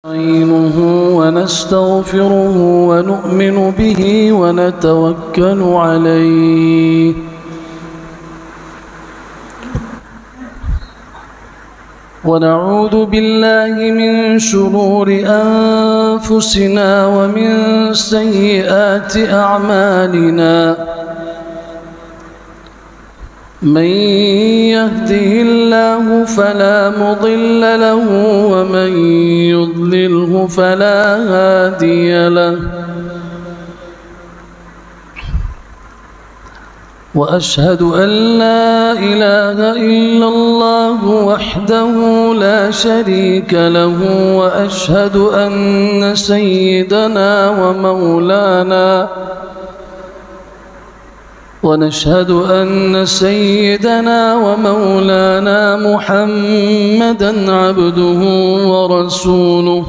نستعينه ونستغفره ونؤمن به ونتوكل عليه ونعوذ بالله من شرور أنفسنا ومن سيئات أعمالنا من يهده الله فلا مضل له ومن يضلله فلا هادي له وأشهد أن لا إله إلا الله وحده لا شريك له وأشهد أن سيدنا ومولانا محمدا عبده ورسوله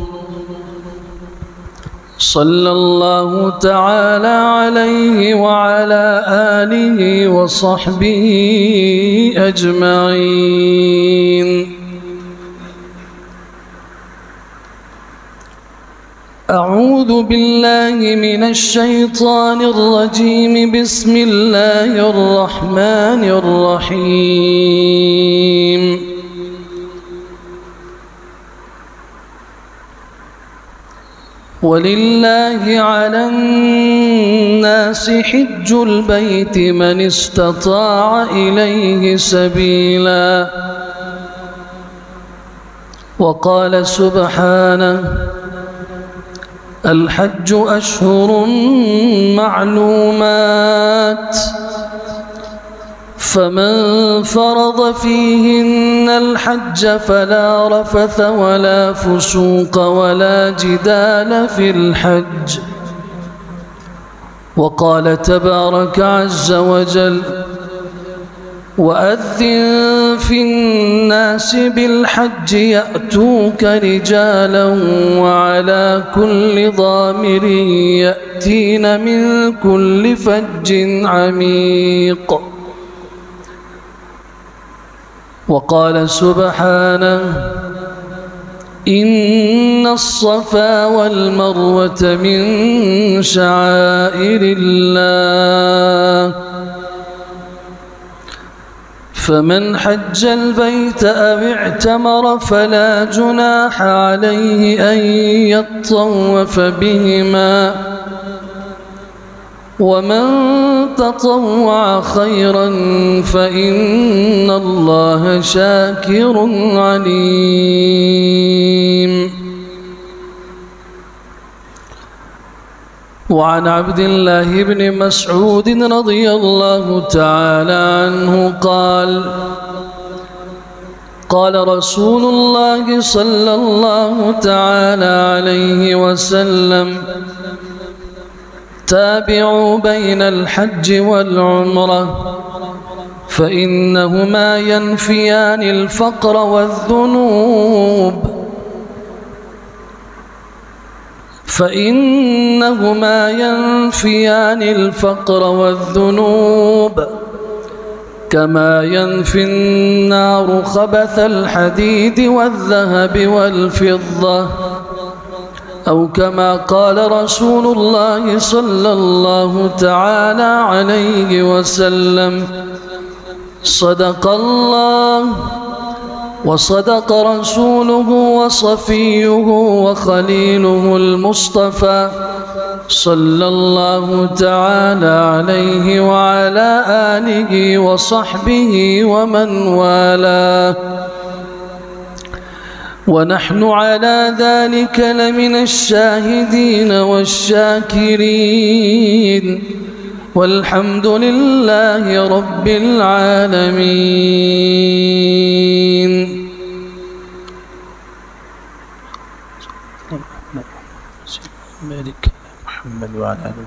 صلى الله تعالى عليه وعلى آله وصحبه أجمعين. أعوذ بالله من الشيطان الرجيم. بسم الله الرحمن الرحيم. ولله على الناس حج البيت من استطاع إليه سبيلا. وقال سبحانه: الحج أشهر معلومات فمن فرض فيهن الحج فلا رفث ولا فسوق ولا جدال في الحج. وقال تبارك عز وجل: وأذن في الناس بالحج يأتوك رجالا وعلى كل ضامر يأتين من كل فج عميق. وقال سبحانه: إن الصفا والمروة من شعائر الله فمن حج البيت أو اعتمر فلا جناح عليه أن يطوف بهما ومن تطوع خيرا فإن الله شاكر عليم. وعن عبد الله بن مسعود رضي الله تعالى عنه قال: قال رسول الله صلى الله تعالى عليه وسلم: تابعوا بين الحج والعمرة فإنهما ينفيان الفقر والذنوب كما ينفي النار خبث الحديد والذهب والفضة أو كما قال رسول الله صلى الله تعالى عليه وسلم: صدق الله وصدق رسوله وصفيه وخليله المصطفى صلى الله تعالى عليه وعلى آله وصحبه ومن والاه. ونحن على ذلك لمن الشاهدين والشاكرين والحمد لله رب العالمين. محمد وعلى آله.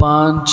5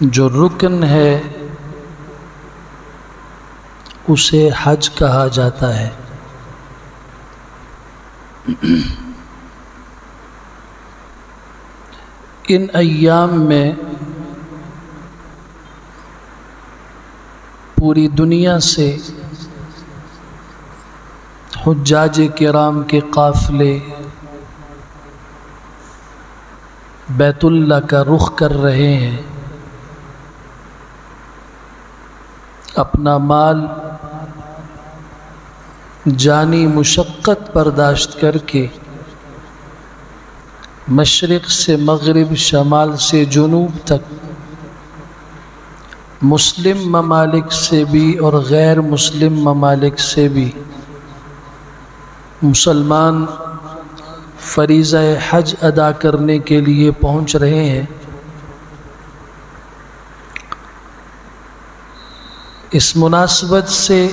جو رکن ہے اسے حج کہا جاتا ہے۔ ان ایام میں پوری دنیا سے حجاج کرام کے قافلے بیت اللہ کا رخ کر رہے ہیں، اپنا مال جانی مشقت برداشت کر کے مشرق سے مغرب، شمال سے جنوب تک، مسلم ممالک سے بھی اور غیر مسلم ممالک سے بھی مسلمان فریضہ حج ادا کرنے کے لیے پہنچ رہے ہیں۔ اس مناسبت سے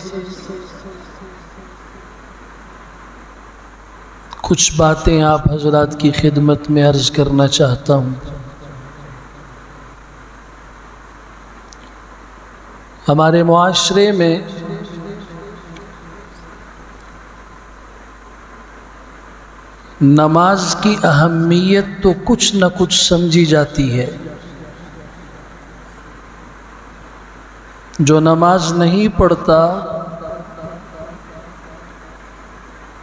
کچھ باتیں آپ حضرات کی خدمت میں عرض کرنا چاہتا ہوں۔ ہمارے معاشرے میں نماز کی اہمیت تو کچھ نہ کچھ سمجھی جاتی ہے۔ جو نماز نہیں پڑھتا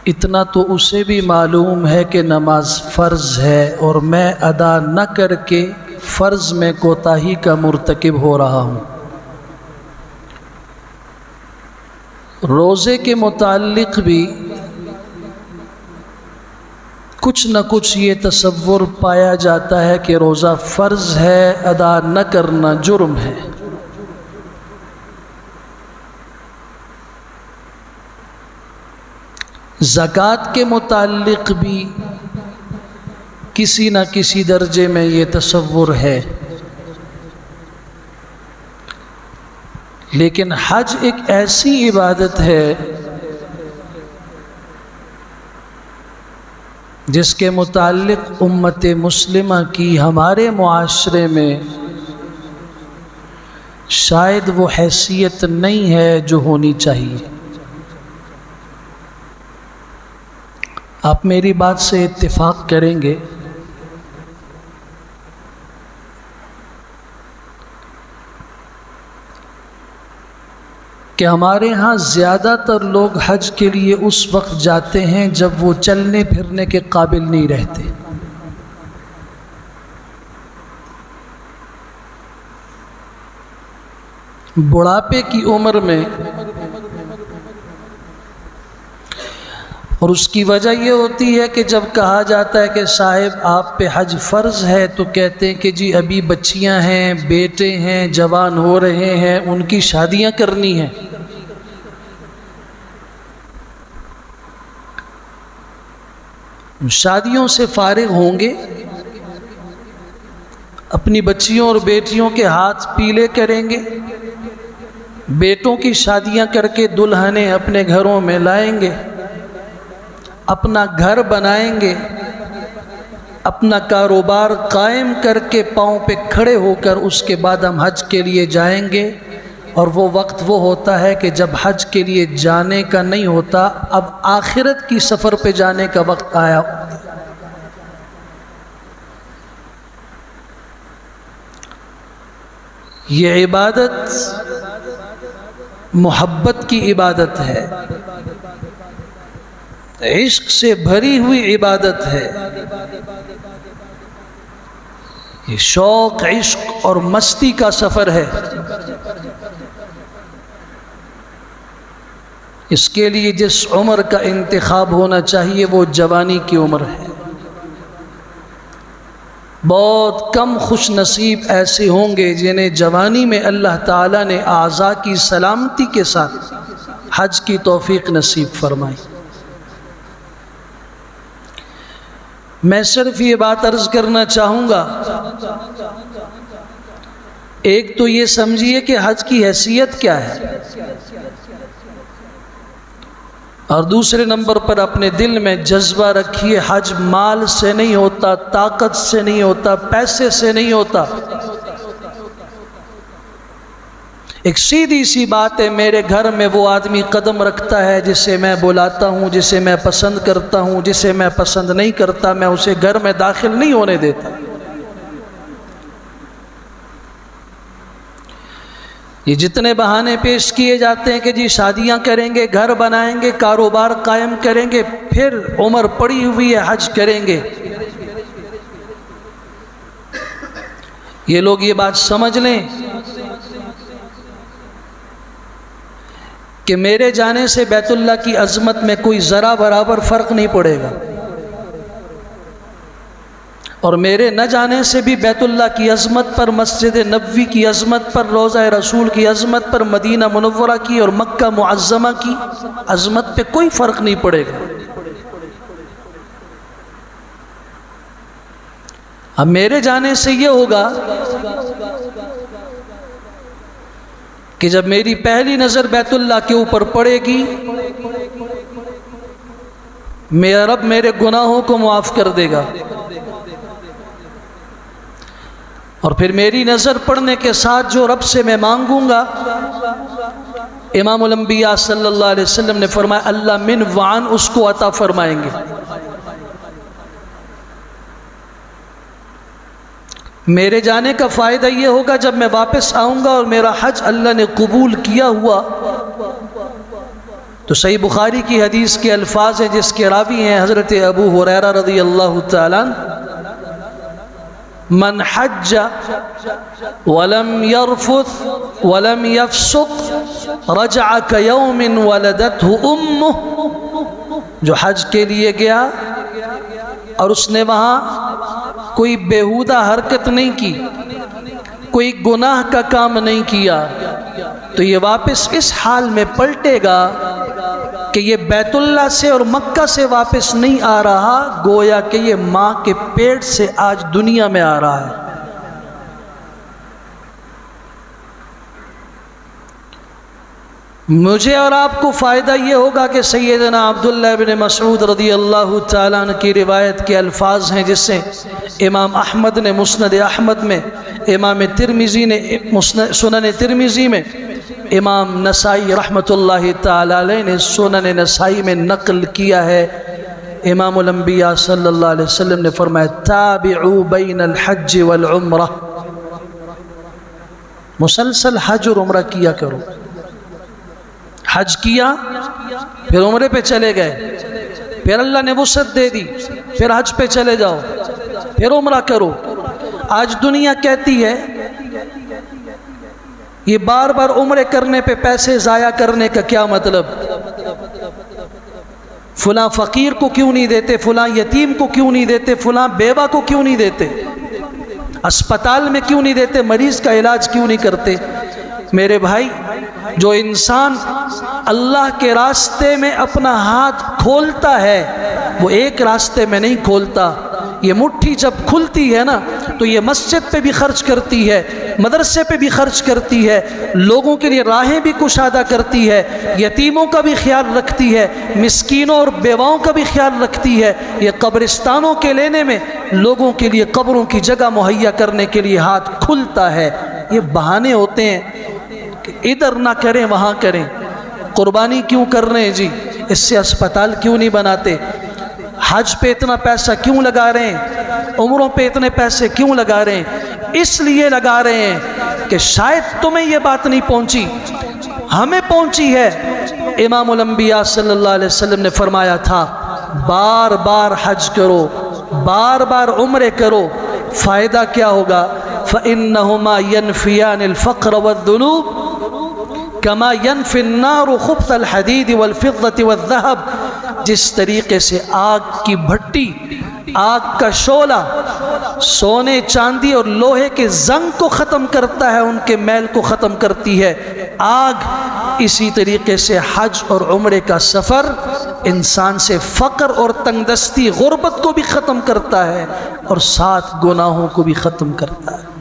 اتنا تو اسے بھی معلوم ہے کہ نماز فرض ہے اور میں ادا نہ کر کے فرض میں کوتاہی کا مرتکب ہو رہا ہوں۔ روزے کے متعلق بھی کچھ نہ کچھ یہ تصور پایا جاتا ہے کہ روزہ فرض ہے، ادا نہ کرنا جرم ہے۔ زکوٰۃ کے متعلق بھی کسی نہ کسی درجے میں یہ تصور ہے، لیکن حج ایک ایسی عبادت ہے جس کے متعلق امت مسلمہ کی ہمارے معاشرے میں شاید وہ حیثیت نہیں ہے جو ہونی چاہیے۔ آپ میری بات سے اتفاق کریں گے کہ ہمارے ہاں زیادہ تر لوگ حج کے لیے اس وقت جاتے ہیں جب وہ چلنے پھرنے کے قابل نہیں رہتے۔ بڑھاپے کی عمر میں، اور اس کی وجہ یہ ہوتی ہے کہ جب کہا جاتا ہے کہ صاحب آپ پہ حج فرض ہے تو کہتے ہیں کہ جی ابھی بچیاں ہیں، بیٹے ہیں، جوان ہو رہے ہیں، ان کی شادیاں کرنی ہیں۔ شادیوں سے فارغ ہوں گے، اپنی بچیوں اور بیٹیوں کے ہاتھ پیلے کریں گے، بیٹوں کی شادیاں کر کے دلہنیں اپنے گھروں میں لائیں گے، اپنا گھر بنائیں گے، اپنا کاروبار قائم کر کے پاؤں پہ کھڑے ہو کر اس کے بعد ہم حج کے لیے جائیں گے۔ اور وہ وقت وہ ہوتا ہے کہ جب حج کے لیے جانے کا نہیں ہوتا، اب آخرت کی سفر پہ جانے کا وقت آیا۔ یہ عبادت محبت کی عبادت ہے، عشق سے بھری ہوئی عبادت ہے۔ یہ شوق، عشق اور مستی کا سفر ہے۔ اس کے لیے جس عمر کا انتخاب ہونا چاہیے وہ جوانی کی عمر ہے۔ بہت کم خوش نصیب ایسے ہوں گے جنہیں جوانی میں اللہ تعالیٰ نے اعضاء کی سلامتی کے ساتھ حج کی توفیق نصیب فرمائی۔ میں صرف یہ بات عرض کرنا چاہوں گا، ایک تو یہ سمجھیے کہ حج کی حیثیت کیا ہے، اور دوسرے نمبر پر اپنے دل میں جذبہ رکھیے حج مال سے نہیں ہوتا، طاقت سے نہیں ہوتا، پیسے سے نہیں ہوتا، ایک سیدھی سی بات ہے، میرے گھر میں وہ آدمی قدم رکھتا ہے جسے میں بلاتا ہوں، جسے میں پسند کرتا ہوں، جسے میں پسند نہیں کرتا میں اسے گھر میں داخل نہیں ہونے دیتا۔ یہ جتنے بہانے پیش کیے جاتے ہیں کہ جی شادیاں کریں گے، گھر بنائیں گے، کاروبار قائم کریں گے، پھر عمر پڑی ہوئی ہے حج کریں گے، یہ لوگ یہ بات سمجھ لیں کہ میرے جانے سے بیت اللہ کی عظمت میں کوئی ذرا برابر فرق نہیں پڑے گا، اور میرے نہ جانے سے بھی بیت اللہ کی عظمت پر، مسجد نبوی کی عظمت پر، روضہ رسول کی عظمت پر، مدینہ منورہ کی اور مکہ معظمہ کی عظمت پہ کوئی فرق نہیں پڑے گا۔ اب میرے جانے سے یہ ہوگا کہ جب میری پہلی نظر بیت اللہ کے اوپر پڑے گی، میرا رب میرے گناہوں کو معاف کر دے گا، اور پھر میری نظر پڑنے کے ساتھ جو رب سے میں مانگوں گا، امام الانبیاء صلی اللہ علیہ وسلم نے فرمایا اللہ من وعن اس کو عطا فرمائیں گے۔ میرے جانے کا فائدہ یہ ہوگا جب میں واپس آؤں گا اور میرا حج اللہ نے قبول کیا ہوا، تو صحیح بخاری کی حدیث کے الفاظ ہیں جس کے راوی ہیں حضرت ابو ہریرہ رضی اللہ تعالیٰ عنہ، من حج ولم يرفث ولم يفسق رجع كيوم ولدته امه، جو حج کے لیے گیا اور اس نے وہاں کوئی بیہودہ حرکت نہیں کی، کوئی گناہ کا کام نہیں کیا، تو یہ واپس اس حال میں پلٹے گا کہ یہ بیت اللہ سے اور مکہ سے واپس نہیں آ رہا، گویا کہ یہ ماں کے پیٹ سے آج دنیا میں آ رہا ہے۔ مجھے اور آپ کو فائدہ یہ ہوگا کہ سیدنا عبداللہ بن مسعود رضی اللہ تعالیٰ عنہ کی روایت کے الفاظ ہیں جس سے امام احمد نے مسند احمد میں، امام ترمذی نے سنن ترمذی میں، امام نسائی رحمۃ اللہ تعالیٰ علیہ نے سنن نسائی میں نقل کیا ہے، امام الانبیاء صلی اللہ علیہ وسلم نے فرمایا تابعوا بین الحج والعمرہ، مسلسل حج اور عمرہ کیا کرو۔ حج کیا پھر عمرے پہ چلے گئے، پھر اللہ نے وسعت دے دی، پھر حج پہ چلے جاؤ، پھر عمرہ کرو۔ آج دنیا کہتی ہے یہ بار بار عمرے کرنے پہ پیسے ضائع کرنے کا کیا مطلب، فلاں فقیر کو کیوں نہیں دیتے، فلاں یتیم کو کیوں نہیں دیتے، فلاں بیوہ کو کیوں نہیں دیتے، اسپتال میں کیوں نہیں دیتے، مریض کا علاج کیوں نہیں کرتے۔ میرے بھائی، جو انسان اللہ کے راستے میں اپنا ہاتھ کھولتا ہے وہ ایک راستے میں نہیں کھولتا، یہ مٹھی جب کھلتی ہے نا تو یہ مسجد پہ بھی خرچ کرتی ہے، مدرسے پہ بھی خرچ کرتی ہے، لوگوں کے لیے راہیں بھی کشادہ کرتی ہے، یتیموں کا بھی خیال رکھتی ہے، مسکینوں اور بیواؤں کا بھی خیال رکھتی ہے، یہ قبرستانوں کے لینے میں لوگوں کے لیے قبروں کی جگہ مہیا کرنے کے لیے ہاتھ کھلتا ہے۔ یہ بہانے ہوتے ہیں کہ ادھر نہ کریں وہاں کریں، قربانی کیوں کر رہے ہیں جی، اس سے اسپتال کیوں نہیں بناتے، حج پہ اتنا پیسہ کیوں لگا رہے ہیں، عمروں پہ اتنے پیسے کیوں لگا رہے ہیں، اس لیے لگا رہے ہیں کہ شاید تمہیں یہ بات نہیں پہنچی، ہمیں پہنچی ہے۔ امام الانبیاء صلی اللہ علیہ وسلم نے فرمایا تھا بار بار حج کرو، بار بار عمرے کرو، فائدہ کیا ہوگا، فَإِنَّهُمَا يَنْفِيَانِ الْفَقْرَ وَالذُّنُوبِ کما ينفی النار خبث الحدید والفضة والذهب، جس طریقے سے آگ کی بھٹی، آگ کا شعلہ سونے چاندی اور لوہے کے زنگ کو ختم کرتا ہے، ان کے میل کو ختم کرتی ہے آگ، اسی طریقے سے حج اور عمرے کا سفر انسان سے فقر اور تنگ دستی غربت کو بھی ختم کرتا ہے اور ساتھ گناہوں کو بھی ختم کرتا ہے۔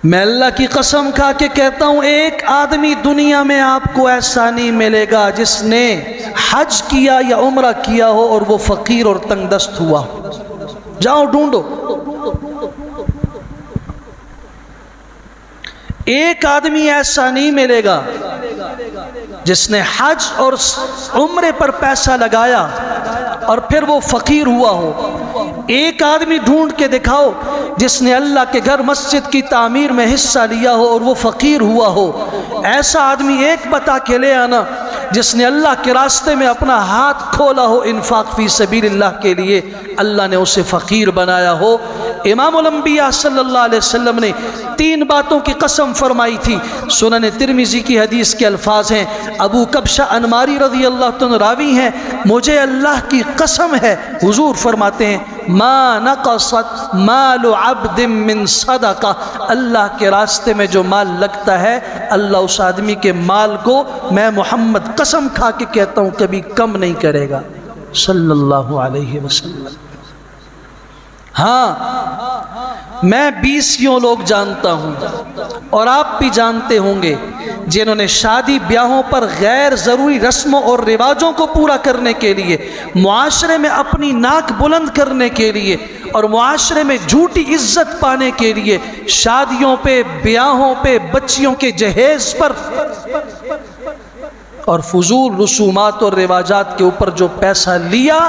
میں اللہ کی قسم کھا کے کہتا ہوں ایک آدمی دنیا میں آپ کو ایسا نہیں ملے گا جس نے حج کیا یا عمرہ کیا ہو اور وہ فقیر اور تنگ دست ہوا، جاؤ ڈھونڈو۔ ایک آدمی ایسا نہیں ملے گا جس نے حج اور عمرے پر پیسہ لگایا اور پھر وہ فقیر ہوا ہو۔ ایک آدمی ڈھونڈ کے دکھاؤ جس نے اللہ کے گھر مسجد کی تعمیر میں حصہ لیا ہو اور وہ فقیر ہوا ہو۔ ایسا آدمی ایک بتا کے لے آنا جس نے اللہ کے راستے میں اپنا ہاتھ کھولا ہو انفاق فی سبیل اللہ کے لیے، اللہ نے اسے فقیر بنایا ہو۔ امام الانبیاء صلی اللہ علیہ وسلم نے 3 باتوں کی قسم فرمائی تھی۔ سنن ترمذی کی حدیث کے الفاظ ہیں، ابو کبشہ انماری رضی اللہ عنہ راوی ہیں، مجھے اللہ کی قسم ہے، حضور فرماتے ہیں ما نقصت مال عبد من صدقہ، اللہ کے راستے میں جو مال لگتا ہے اللہ اس آدمی کے مال کو، میں محمد قسم کھا کے کہتا ہوں، کبھی کم نہیں کرے گا صلی اللہ علیہ وسلم۔ ہاں میں 20 یوں لوگ جانتا ہوں اور آپ بھی جانتے ہوں گے جنہوں نے شادی بیاہوں پر غیر ضروری رسموں اور رواجوں کو پورا کرنے کے لیے، معاشرے میں اپنی ناک بلند کرنے کے لیے اور معاشرے میں جھوٹی عزت پانے کے لیے شادیوں پہ، بیاہوں پہ، بچیوں کے جہیز پر اور فضول رسومات اور رواجات کے اوپر جو پیسہ لیا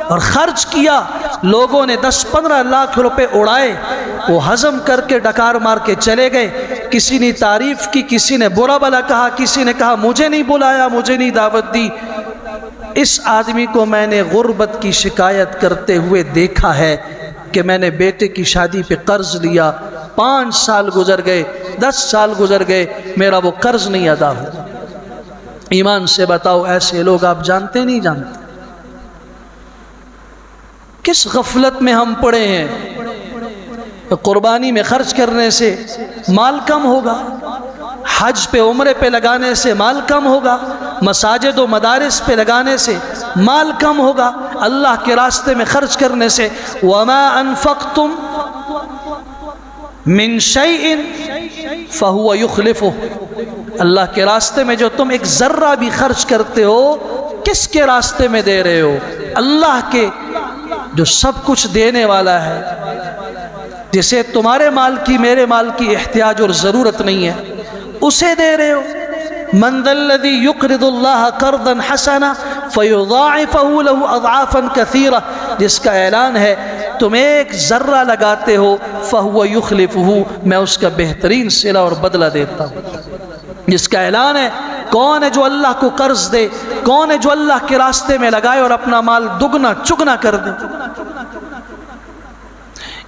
اور خرچ کیا، لوگوں نے 10-15 لاکھ روپے اڑائے، وہ ہضم کر کے ڈکار مار کے چلے گئے۔ کسی نے تعریف کی، کسی نے برا بھلا کہا، کسی نے کہا مجھے نہیں بلایا، مجھے نہیں دعوت دی۔ اس آدمی کو میں نے غربت کی شکایت کرتے ہوئے دیکھا ہے کہ میں نے بیٹے کی شادی پہ قرض لیا، 5 سال گزر گئے، 10 سال گزر گئے، میرا وہ قرض نہیں ادا ہوا۔ ایمان سے بتاؤ ایسے لوگ آپ جانتے نہیں جانتے؟ کس غفلت میں ہم پڑے ہیں؟ قربانی میں خرچ کرنے سے مال کم ہوگا، حج پہ عمرے پہ لگانے سے مال کم ہوگا، مساجد و مدارس پہ لگانے سے مال کم ہوگا، اللہ کے راستے میں خرچ کرنے سے وَمَا أَنفَقْتُمْ مِن شَيْءٍ فَهُوَ يُخْلِفُهُ، اللہ کے راستے میں جو تم ایک ذرہ بھی خرچ کرتے ہو، کس کے راستے میں دے رہے ہو؟ اللہ کے، جو سب کچھ دینے والا ہے، جسے تمہارے مال کی، میرے مال کی احتیاج اور ضرورت نہیں ہے، اسے دے رہے ہو۔ من ذا الذی یقرض اللہ قرضا حسنا فیضاعفہ لہ اضعافا کثیرہ، جس کا اعلان ہے تم ایک ذرہ لگاتے ہو فہو یخلفہ، میں اس کا بہترین صلہ اور بدلہ دیتا ہوں۔ جس کا اعلان ہے، کون ہے جو اللہ کو قرض دے، کون ہے جو اللہ کے راستے میں لگائے اور اپنا مال دگنا چگنا کر دے؟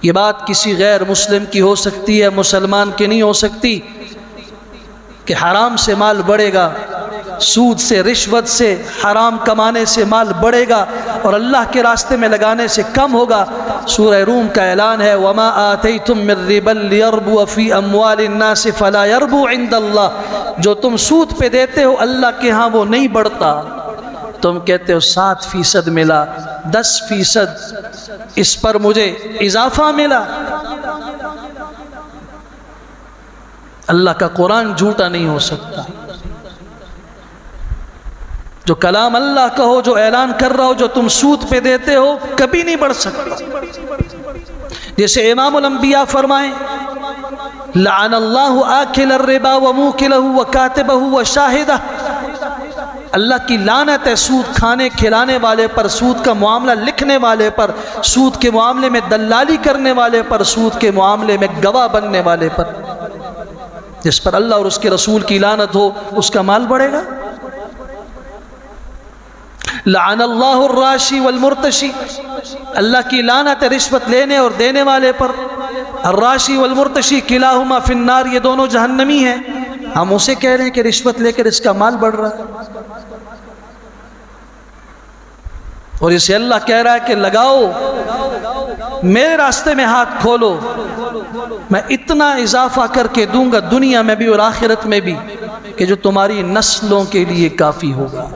یہ بات کسی غیر مسلم کی ہو سکتی ہے، مسلمان کی نہیں ہو سکتی کہ حرام سے مال بڑھے گا، سود سے، رشوت سے، حرام کمانے سے مال بڑھے گا اور اللہ کے راستے میں لگانے سے کم ہوگا۔ سورہ روم کا اعلان ہے وَمَا آتَيْتُم مِّن رِّبًا لِيَرْبُوَ فِي أَمْوَالِ النَّاسِ فَلَا يَرْبُو عِندَ اللَّهِ، جو تم سود پہ دیتے ہو اللہ کے ہاں وہ نہیں بڑھتا۔ تم کہتے ہو 7% ملا، 10% اس پر مجھے اضافہ ملا۔ اللہ کا قرآن جھوٹا نہیں ہو سکتا، جو کلام اللہ کا ہو، جو اعلان کر رہا ہو، جو تم سود پہ دیتے ہو کبھی نہیں بڑھ سکتا۔ جیسے امام الانبیاء فرمائیں لعن اللہ آکل الربا وموکلہ وکاتبہ وشاہدہ، اللہ کی لعنت ہے سود کھانے کھلانے والے پر، سود کا معاملہ لکھنے والے پر، سود کے معاملے میں دلالی کرنے والے پر، سود کے معاملے میں گواہ بننے والے پر۔ جس پر اللہ اور اس کے رسول کی لعنت ہو اس کا مال بڑھے گا۔ لعن اللہ الراشی والمرتشی، اللہ کی لعنت ہے رشوت لینے اور دینے والے پر۔ الراشی والمرتشی کلاہما فی النار، یہ دونوں جہنمی ہیں۔ ہم اسے کہہ رہے ہیں کہ رشوت لے کر اس کا مال بڑھ رہا ہے، اور اسے اللہ کہہ رہا ہے کہ لگاؤ، میرے راستے میں ہاتھ کھولو، میں اتنا اضافہ کر کے دوں گا دنیا میں بھی اور آخرت میں بھی کہ جو تمہاری نسلوں کے لیے کافی ہوگا۔